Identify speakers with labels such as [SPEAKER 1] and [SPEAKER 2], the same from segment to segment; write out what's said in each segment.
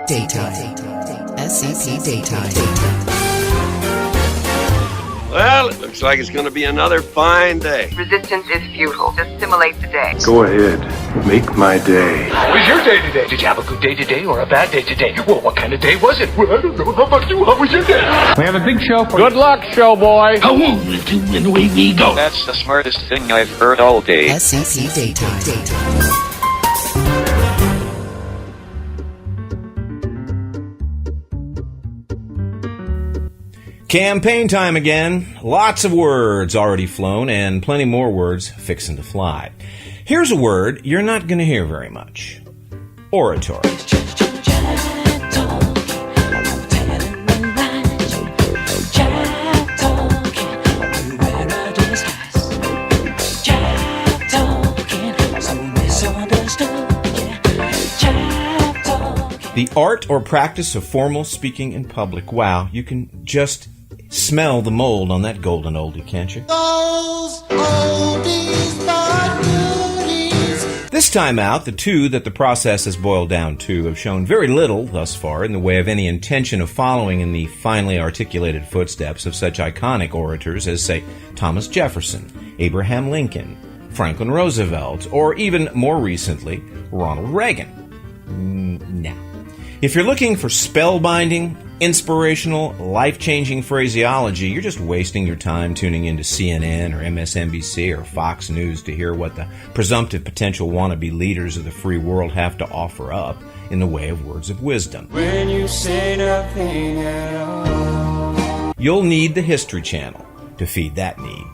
[SPEAKER 1] Daytime. SCP Daytime.
[SPEAKER 2] Well, it looks like it's going to be another fine day.
[SPEAKER 3] Resistance is futile. Just simulate the day.
[SPEAKER 4] Go ahead. Make my day.
[SPEAKER 5] How was your day today? Did you have a good day today or a bad day today? Well, what kind of day was it? Well, I don't know. How about you? How was your day?
[SPEAKER 6] We have a big show for you. Good luck, show boy.
[SPEAKER 5] How old is two and away we go?
[SPEAKER 7] That's the smartest thing I've heard all day.
[SPEAKER 1] SCP Daytime.
[SPEAKER 8] Campaign time again. Lots of words already flown and plenty more words fixing to fly. Here's a word you're not going to hear very much. Oratory. The art or practice of formal speaking in public. Wow, you can just smell the mold on that golden oldie, can't you?
[SPEAKER 9] Those oldies but goodies.
[SPEAKER 8] This time out, the two that the process has boiled down to have shown very little thus far in the way of any intention of following in the finely articulated footsteps of such iconic orators as, say, Thomas Jefferson, Abraham Lincoln, Franklin Roosevelt, or even more recently, Ronald Reagan. No. If you're looking for spellbinding, inspirational, life-changing phraseology, you're just wasting your time tuning into CNN or MSNBC or Fox News to hear what the presumptive potential wannabe leaders of the free world have to offer up in the way of words of wisdom.
[SPEAKER 9] When you say nothing at all.
[SPEAKER 8] You'll need the History Channel to feed that need.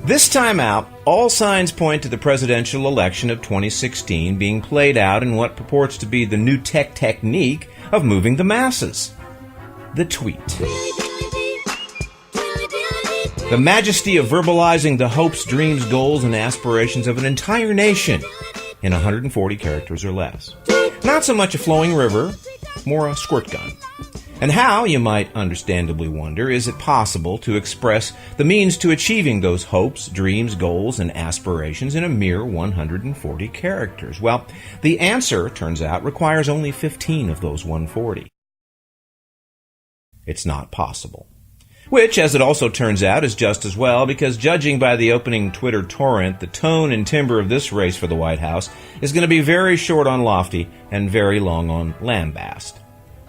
[SPEAKER 8] This time out, all signs point to the presidential election of 2016 being played out in what purports to be the new tech technique of moving the masses. The tweet. The majesty of verbalizing the hopes, dreams, goals, and aspirations of an entire nation in 140 characters or less. Not so much a flowing river, more a squirt gun. And how, you might understandably wonder, is it possible to express the means to achieving those hopes, dreams, goals, and aspirations in a mere 140 characters? Well, the answer, turns out, requires only 15 of those 140. It's not possible. Which, as it also turns out, is just as well, because judging by the opening Twitter torrent, the tone and timbre of this race for the White House is going to be very short on lofty and very long on lambast.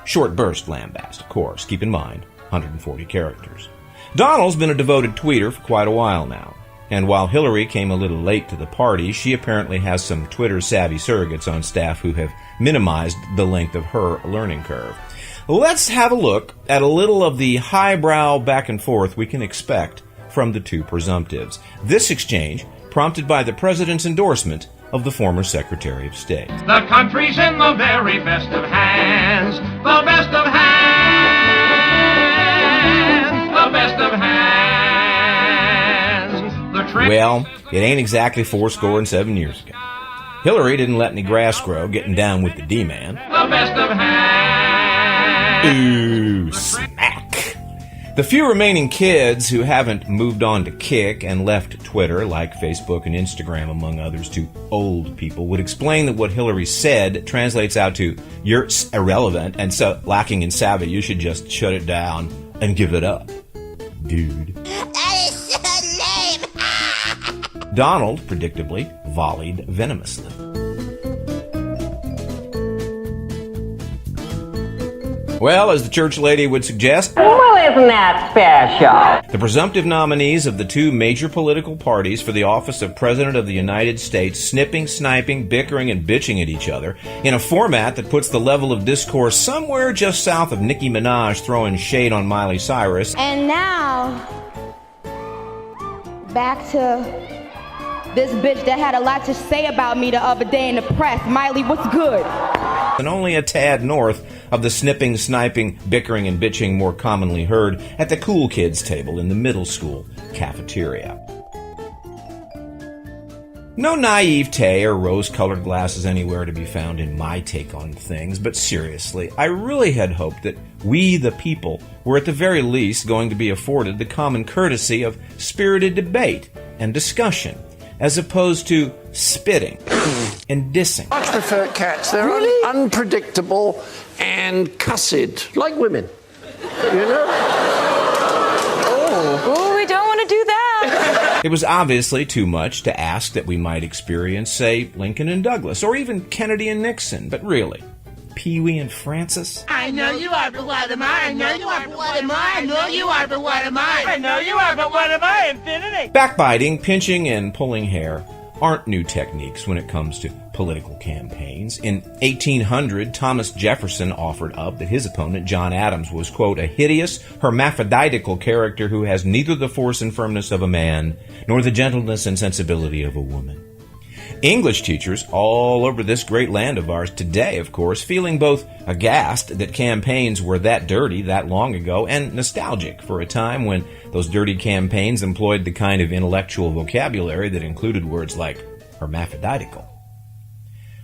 [SPEAKER 8] Short burst lambast, of course. Keep in mind, 140 characters. Donald's been a devoted tweeter for quite a while now. And while Hillary came a little late to the party, she apparently has some Twitter-savvy surrogates on staff who have minimized the length of her learning curve. Let's have a look at a little of the highbrow back and forth we can expect from the two presumptives. This exchange prompted by the president's endorsement of the former Secretary of State.
[SPEAKER 10] The country's in the very best of hands, the best of hands, the best of hands.
[SPEAKER 8] Well, it ain't exactly 7 years ago. Hillary didn't let any grass grow getting down with the D-man.
[SPEAKER 10] The best of hands.
[SPEAKER 8] Ooh, smack. The few remaining kids who haven't moved on to Kick and left Twitter, like Facebook and Instagram, among others, to old people, would explain that what Hillary said translates out to, you're irrelevant and so lacking in savvy, you should just shut it down and give it up. Dude.
[SPEAKER 9] That is so lame.
[SPEAKER 8] Donald, predictably, volleyed venomously. Well, as the church lady would suggest,
[SPEAKER 3] Well, isn't that special?
[SPEAKER 8] the presumptive nominees of the two major political parties for the office of President of the United States snipping, sniping, bickering, and bitching at each other in a format that puts the level of discourse somewhere just south of Nicki Minaj throwing shade on Miley Cyrus.
[SPEAKER 11] And now, back to this bitch that had a lot to say about me the other day in the press. Miley, what's good?
[SPEAKER 8] And only a tad north of the snipping, sniping, bickering, and bitching more commonly heard at the cool kids table in the middle school cafeteria. No naivete or rose-colored glasses anywhere to be found in my take on things, but seriously, I really had hoped that we, the people, were at the very least going to be afforded the common courtesy of spirited debate and discussion, as opposed to spitting and dissing.
[SPEAKER 12] I prefer cats. They're unpredictable and cussed, like women. You know?
[SPEAKER 13] Oh, we don't want to do that.
[SPEAKER 8] It was obviously too much to ask that we might experience, say, Lincoln and Douglas, or even Kennedy and Nixon, but really, Pee-wee and Francis?
[SPEAKER 14] I know you are, but what am I? I know you are, but what am I? I know you are, but what am I? I know you are, but what am I? Infinity.
[SPEAKER 8] Backbiting, pinching, and pulling hair aren't new techniques when it comes to political campaigns. In 1800, Thomas Jefferson offered up that his opponent, John Adams, was, quote, a hideous, hermaphroditical character who has neither the force and firmness of a man, nor the gentleness and sensibility of a woman. English teachers all over this great land of ours today, of course, feeling both aghast that campaigns were that dirty that long ago and nostalgic for a time when those dirty campaigns employed the kind of intellectual vocabulary that included words like hermaphroditical.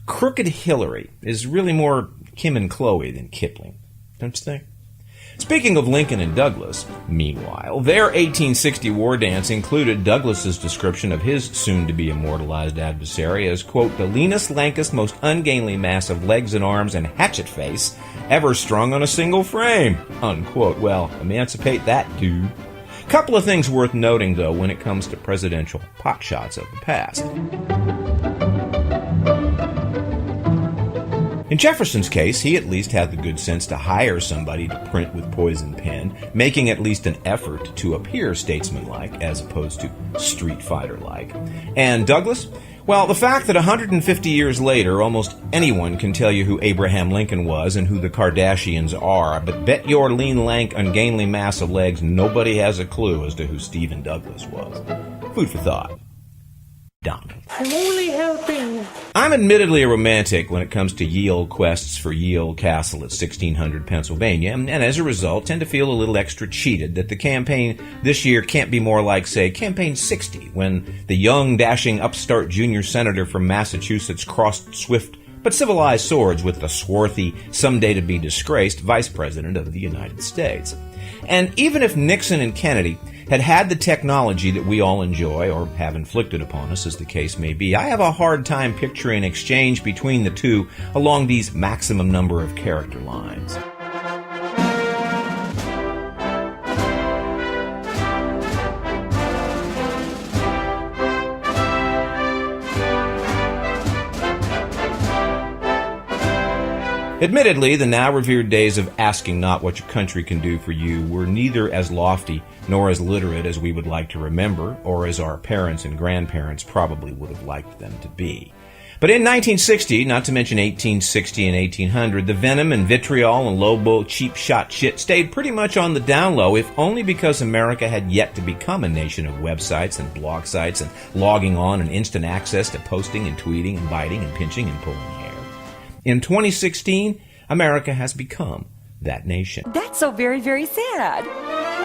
[SPEAKER 8] Crooked Hillary is really more Kim and Chloe than Kipling, don't you think? Speaking of Lincoln and Douglas, meanwhile, their 1860 war dance included Douglas's description of his soon-to-be immortalized adversary as, quote, the leanest, lankest, most ungainly mass of legs and arms and hatchet face ever strung on a single frame, unquote. Well, emancipate that dude. Couple of things worth noting, though, when it comes to presidential potshots of the past. In Jefferson's case, he at least had the good sense to hire somebody to print with poison pen, making at least an effort to appear statesmanlike as opposed to Street Fighter-like. And Douglas? Well, the fact that 150 years later, almost anyone can tell you who Abraham Lincoln was and who the Kardashians are, but bet your lean, lank, ungainly mass of legs nobody has a clue as to who Stephen Douglas was. Food for thought. Donald.
[SPEAKER 14] I'm only helping.
[SPEAKER 8] I'm admittedly a romantic when it comes to ye olde quests for ye olde castle at 1600 Pennsylvania, and as a result tend to feel a little extra cheated that the campaign this year can't be more like, say, Campaign 60, when the young, dashing, upstart junior senator from Massachusetts crossed swift but civilized swords with the swarthy, someday-to-be disgraced Vice President of the United States. And even if Nixon and Kennedy had the technology that we all enjoy, or have inflicted upon us, as the case may be, I have a hard time picturing exchange between the two along these maximum number of character lines. Admittedly, the now revered days of asking not what your country can do for you were neither as lofty nor as literate as we would like to remember, or as our parents and grandparents probably would have liked them to be. But in 1960, not to mention 1860 and 1800, the venom and vitriol and low-bull cheap shot shit stayed pretty much on the down low, if only because America had yet to become a nation of websites and blog sites and logging on and instant access to posting and tweeting and biting and pinching and pulling hair. In 2016, America has become that nation.
[SPEAKER 13] That's so very, very sad.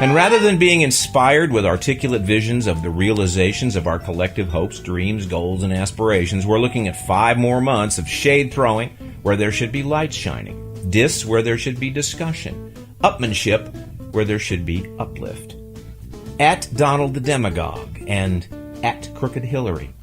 [SPEAKER 8] And rather than being inspired with articulate visions of the realizations of our collective hopes, dreams, goals, and aspirations, we're looking at 5 more months of shade throwing where there should be lights shining, diss where there should be discussion, upmanship where there should be uplift. At Donald the Demagogue and at Crooked Hillary.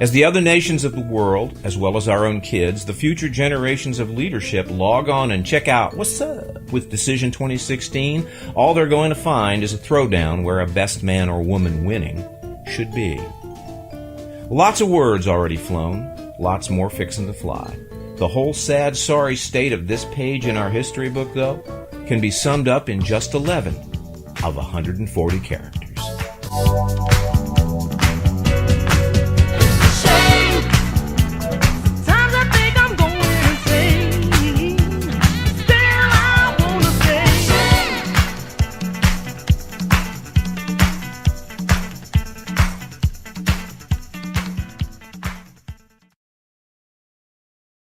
[SPEAKER 8] As the other nations of the world, as well as our own kids, the future generations of leadership log on and check out what's up with Decision 2016, all they're going to find is a throwdown where a best man or woman winning should be. Lots of words already flown, lots more fixing to fly. The whole sad, sorry state of this page in our history book, though, can be summed up in just 11 of 140 characters.